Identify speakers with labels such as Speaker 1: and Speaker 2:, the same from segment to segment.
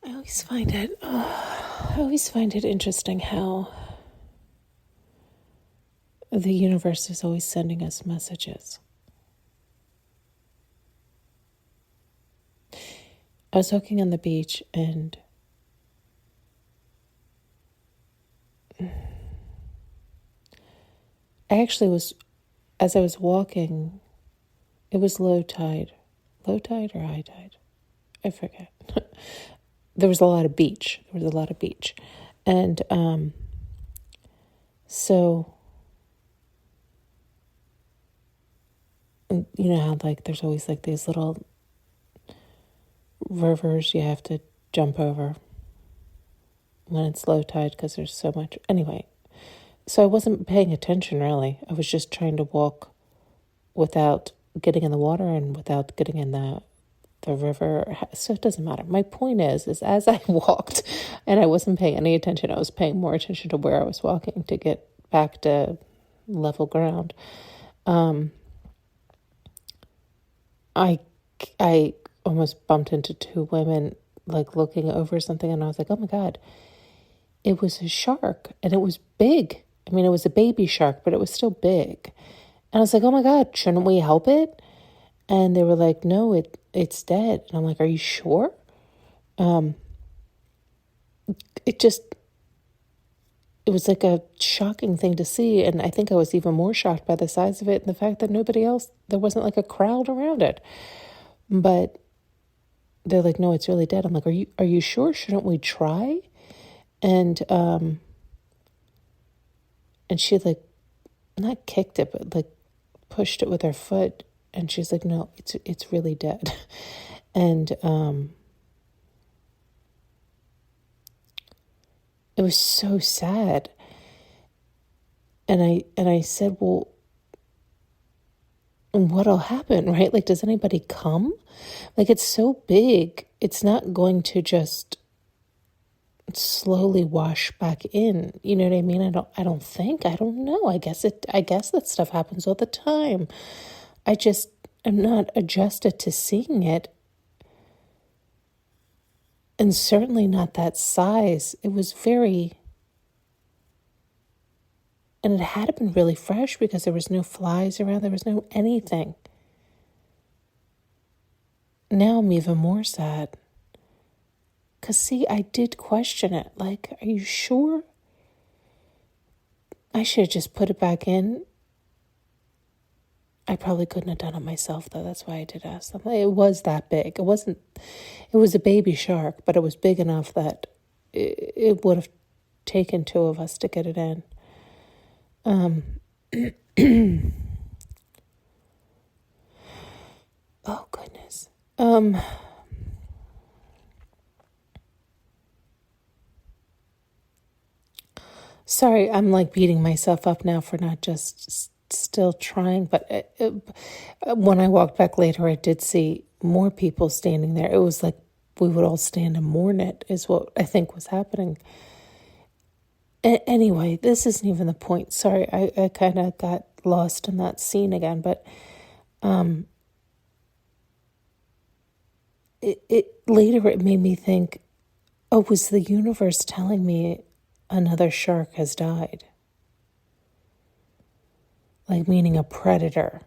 Speaker 1: I always find it interesting how the universe is always sending us messages. I was walking on the beach and I actually was, as I was walking, it was low tide or high tide? I forget. There was a lot of beach. And so, you know how like there's always like these little rivers you have to jump over when it's low tide because there's so much. Anyway, so I wasn't paying attention really. I was just trying to walk without getting in the water and without getting in the river. So it doesn't matter. My point is as I walked and I wasn't paying any attention, I was paying more attention to where I was walking to get back to level ground. I almost bumped into two women like looking over something, and I was like, oh my God, it was a shark, and it was big. I mean, it was a baby shark, but it was still big. And I was like, oh my God, shouldn't we help it? And they were like, no, it's dead. And I'm like, are you sure? It was like a shocking thing to see. And I think I was even more shocked by the size of it and the fact that there wasn't like a crowd around it. But they're like, no, it's really dead. I'm like, are you sure? Shouldn't we try? And she like, not kicked it, but like pushed it with her foot. And she's like, no, it's really dead. And it was so sad. And I said, well, what'll happen, right? Like, does anybody come? Like, it's so big, it's not going to just slowly wash back in. You know what I mean? I don't know. I guess that stuff happens all the time. I'm not adjusted to seeing it. And certainly not that size. It was and it had been really fresh because there was no flies around. There was no anything. Now I'm even more sad. Because, see, I did question it. Like, are you sure? I should have just put it back in. I probably couldn't have done it myself, though. That's why I did ask them. It was that big. It was a baby shark, but it was big enough that it would have taken two of us to get it in. Oh, goodness. Sorry, I'm like beating myself up now for not just still trying, but when I walked back later, I did see more people standing there. It was like we would all stand and mourn it, is what I think was happening. Anyway, this isn't even the point. Sorry, I kind of got lost in that scene again, but later it made me think, oh, was the universe telling me another shark has died? Like, meaning a predator.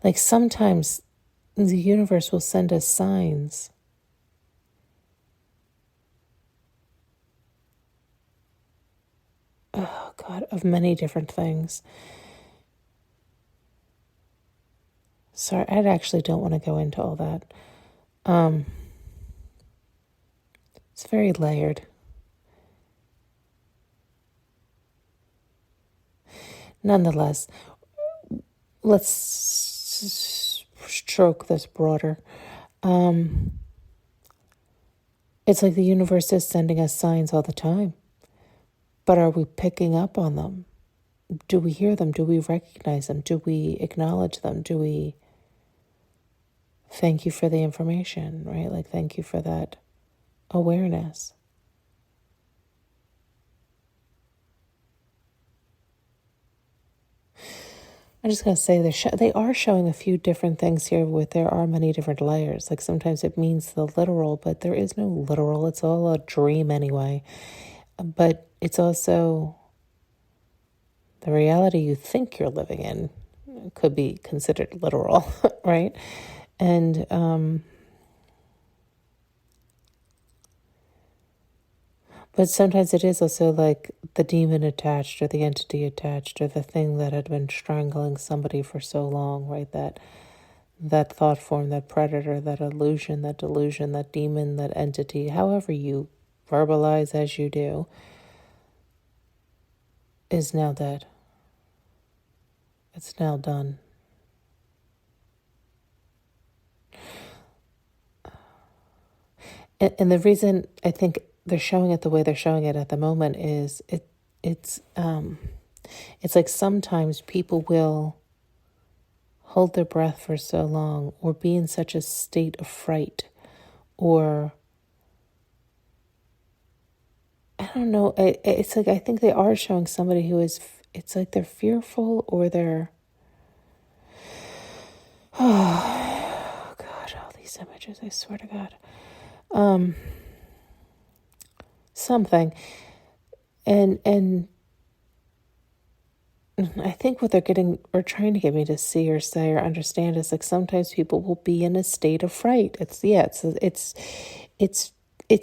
Speaker 1: Like, sometimes the universe will send us signs. Oh, God, of many different things. Sorry, I actually don't want to go into all that. It's very layered. Nonetheless, let's stroke this broader. It's like the universe is sending us signs all the time. But are we picking up on them? Do we hear them? Do we recognize them? Do we acknowledge them? Do we thank you for the information, right? Like, thank you for that awareness. I'm just going to say they are showing a few different things here with there are many different layers. Like sometimes it means the literal, but there is no literal. It's all a dream anyway. But it's also the reality you think you're living in could be considered literal, right? And but sometimes it is also like the demon attached or the entity attached or the thing that had been strangling somebody for so long, right? That thought form, that predator, that illusion, that delusion, that demon, that entity, however you verbalize as you do, is now dead. It's now done. And the reason I think they're showing it the way they're showing it at the moment is it's like sometimes people will hold their breath for so long or be in such a state of fright or I don't know. It's like I think they are showing somebody who is, it's like they're fearful or they're, oh God, all these images, I swear to God. Something. And I think what they're getting or trying to get me to see or say or understand is like sometimes people will be in a state of fright. It's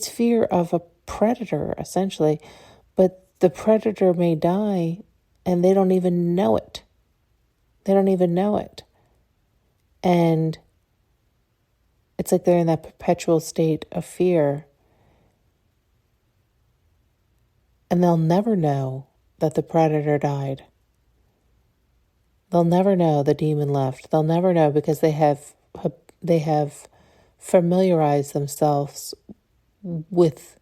Speaker 1: fear of a predator essentially, but the predator may die and they don't even know it. They don't even know it. And it's like they're in that perpetual state of fear. And they'll never know that the predator died. They'll never know the demon left. They'll never know because they have familiarized themselves with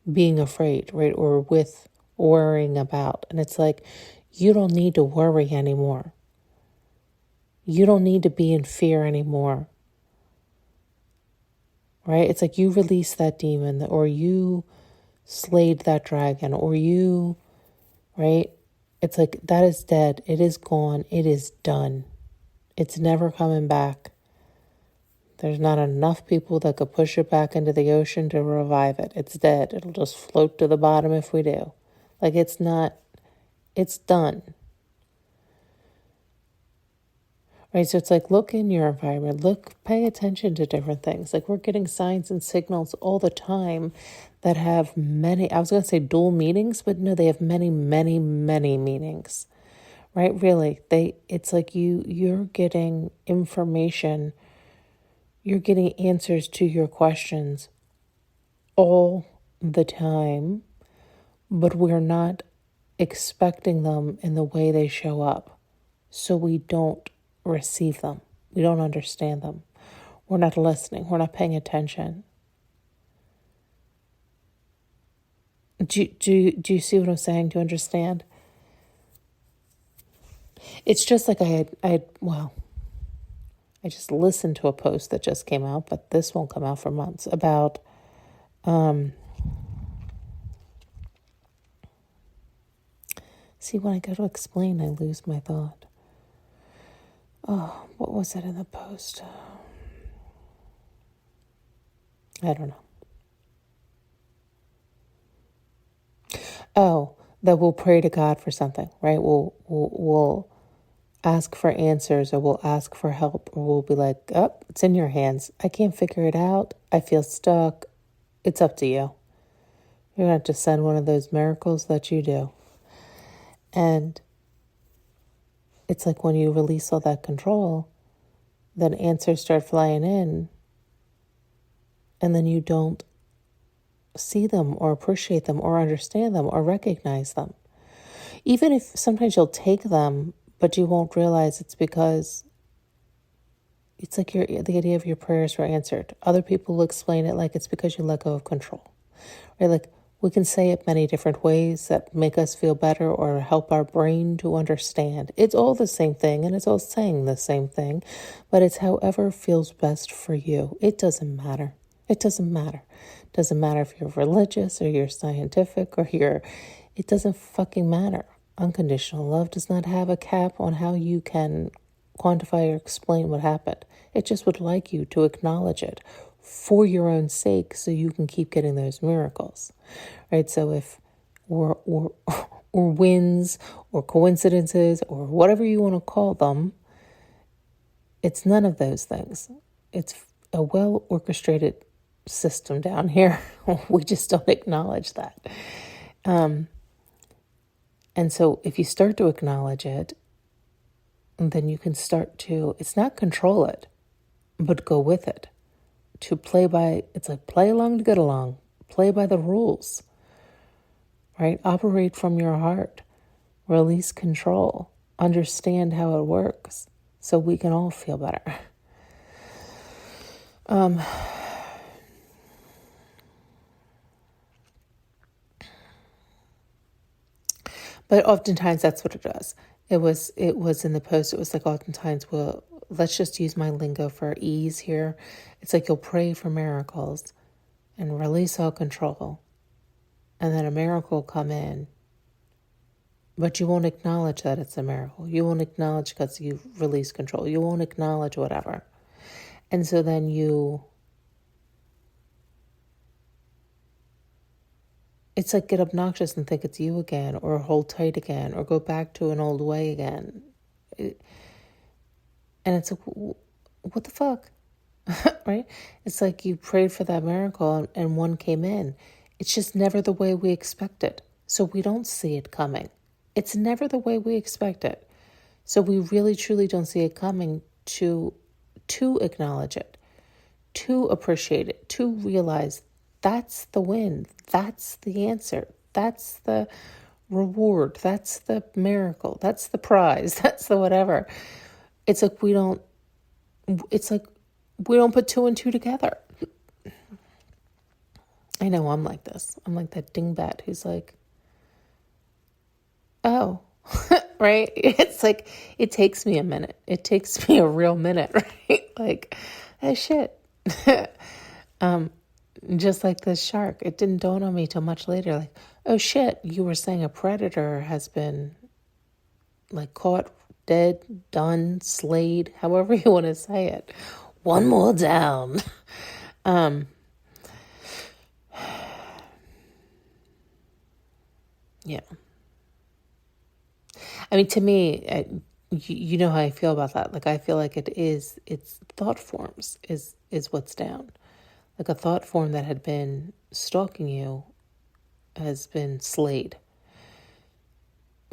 Speaker 1: being afraid, right? Or with worrying about. And it's like, you don't need to worry anymore. You don't need to be in fear anymore. Right? It's like you release that demon or you slayed that dragon or you, right? It's like that is dead. It is gone. It is done. It's never coming back. There's not enough people that could push it back into the ocean to revive it. It's dead. It'll just float to the bottom if we do. Like it's done. Right, so it's like look in your environment, pay attention to different things. Like we're getting signs and signals all the time that have many, I was going to say dual meanings, but no, they have many, many, many meanings. Right, really, it's like you're getting information, you're getting answers to your questions all the time, but we're not expecting them in the way they show up. So we don't receive them. We don't understand them. We're not listening. We're not paying attention. Do you see what I'm saying? Do you understand? It's just like I just listened to a post that just came out, but this won't come out for months, about see, when I go to explain, I lose my thought. Oh, what was it in the post? I don't know. Oh, that we'll pray to God for something, right? We'll ask for answers or we'll ask for help or we'll be like, oh, it's in your hands. I can't figure it out. I feel stuck. It's up to you. You're going to have to send one of those miracles that you do. And it's like when you release all that control, then answers start flying in and then you don't see them or appreciate them or understand them or recognize them. Even if sometimes you'll take them, but you won't realize it's because it's like the idea of your prayers were answered. Other people will explain it like it's because you let go of control. Right? Like we can say it many different ways that make us feel better or help our brain to understand. It's all the same thing and it's all saying the same thing, but it's however feels best for you. It doesn't matter. It doesn't matter. It doesn't matter if you're religious or you're scientific or it doesn't fucking matter. Unconditional love does not have a cap on how you can quantify or explain what happened. It just would like you to acknowledge it for your own sake so you can keep getting those miracles, right? So if or wins or coincidences or whatever you want to call them, it's none of those things. It's a well-orchestrated system down here. We just don't acknowledge that. And so if you start to acknowledge it, then you can start to, it's not control it, but go with it. To play by, it's like play along to get along. Play by the rules, right? Operate from your heart. Release control. Understand how it works so we can all feel better. But oftentimes that's what it does. It was in the post, it was like oftentimes, well, let's just use my lingo for ease here. It's like you'll pray for miracles and release all control. And then a miracle will come in. But you won't acknowledge that it's a miracle. You won't acknowledge because you've released control. You won't acknowledge whatever. And so then it's like get obnoxious and think it's you again, or hold tight again, or go back to an old way again. And it's like, what the fuck? Right? It's like you prayed for that miracle and one came in. It's just never the way we expect it. So we don't see it coming. It's never the way we expect it. So we really, truly don't see it coming to acknowledge it, to appreciate it, to realize that's the win. That's the answer. That's the reward. That's the miracle. That's the prize. That's the whatever. It's like we don't put two and two together. I know I'm like this. I'm like that dingbat who's like, oh, right? It's like, it takes me a minute. It takes me a real minute, right? Like, oh shit. Just like this shark, it didn't dawn on me till much later. Like, oh shit, you were saying a predator has been like caught, dead, done, slayed, however you want to say it. One more down. Yeah. I mean, to me, you know how I feel about that. Like, I feel like it's thought forms is what's down. Like a thought form that had been stalking you has been slayed.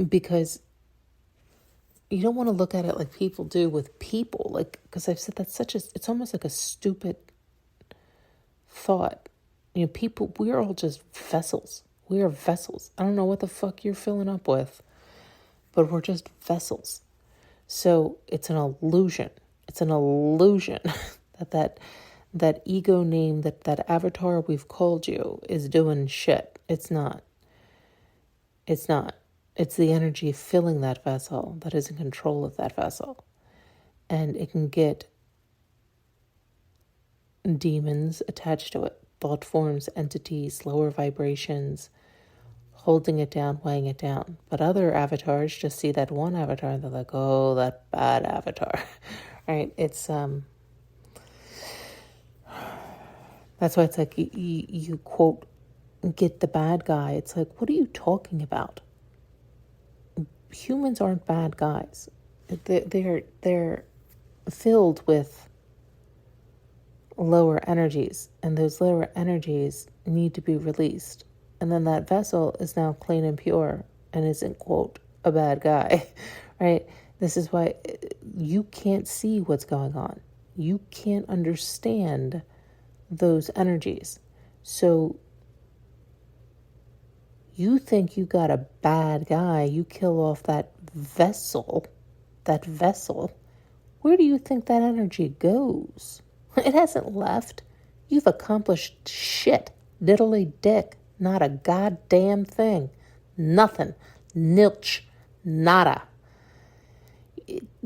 Speaker 1: Because you don't want to look at it like people do with people. Like, because I've said that's it's almost like a stupid thought. You know, people, we're all just vessels. We are vessels. I don't know what the fuck you're filling up with, but we're just vessels. So it's an illusion. It's an illusion that ego name, that avatar we've called you is doing shit. It's not. It's not. It's the energy filling that vessel that is in control of that vessel. And it can get demons attached to it, thought forms, entities, lower vibrations, holding it down, weighing it down. But other avatars just see that one avatar and they're like, oh, that bad avatar, right? It's, that's why it's like you quote, get the bad guy. It's like, what are you talking about? Humans aren't bad guys. They're filled with lower energies, and those lower energies need to be released. And then that vessel is now clean and pure and isn't, quote, a bad guy, right? This is why you can't see what's going on. You can't understand those energies. So you think you got a bad guy, you kill off that vessel. Where do you think that energy goes? It hasn't left. You've accomplished shit. Diddly dick. Not a goddamn thing. Nothing. Nilch. Nada.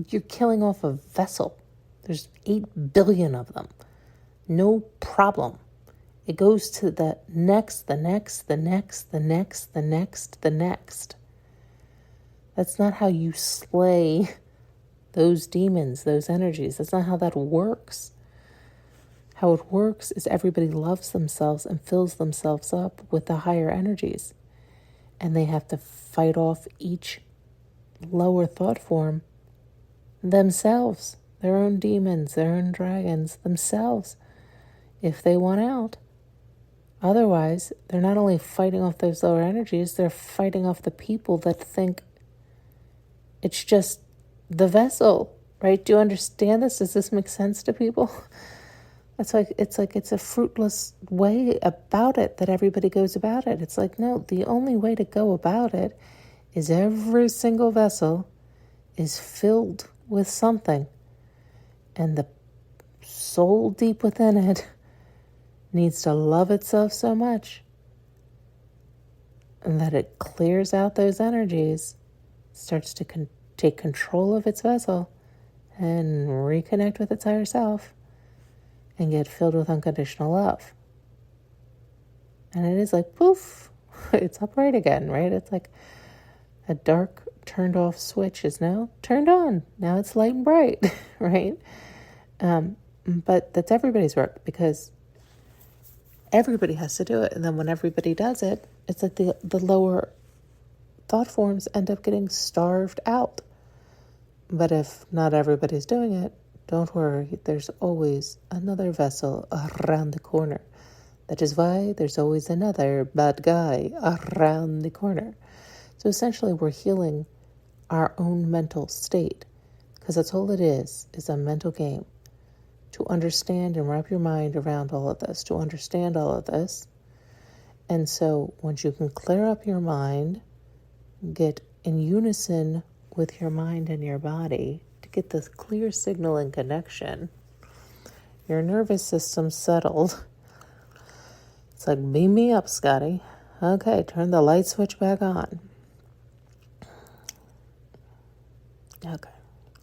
Speaker 1: You're killing off a vessel. There's 8 billion of them. No problem. It goes to the next. That's not how you slay those demons, those energies. That's not how that works. How it works is everybody loves themselves and fills themselves up with the higher energies. And they have to fight off each lower thought form themselves, their own demons, their own dragons, themselves, if they want out. Otherwise, they're not only fighting off those lower energies, they're fighting off the people that think it's just the vessel, right? Do you understand this? Does this make sense to people? It's a fruitless way about it that everybody goes about it. It's like, no, the only way to go about it is every single vessel is filled with something. And the soul deep within it needs to love itself so much and that it clears out those energies, starts to take control of its vessel and reconnect with its higher self and get filled with unconditional love. And it is like, poof, it's upright again, right? It's like a dark turned off switch is now turned on. Now it's light and bright, right? But that's everybody's work, because everybody has to do it. And then when everybody does it, it's like the lower thought forms end up getting starved out. But if not everybody's doing it, don't worry, there's always another vessel around the corner. That is why there's always another bad guy around the corner. So essentially we're healing our own mental state, because that's all it is a mental game. To understand and wrap your mind around all of this, to understand all of this. And so once you can clear up your mind, get in unison with your mind and your body, to get this clear signal and connection, your nervous system settled. It's like, beam me up, Scotty. Okay, turn the light switch back on. Okay,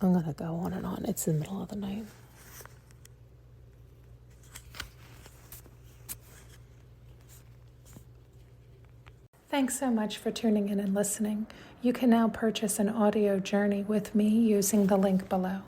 Speaker 1: I'm going to go on and on. It's the middle of the night.
Speaker 2: Thanks so much for tuning in and listening. You can now purchase an audio journey with me using the link below.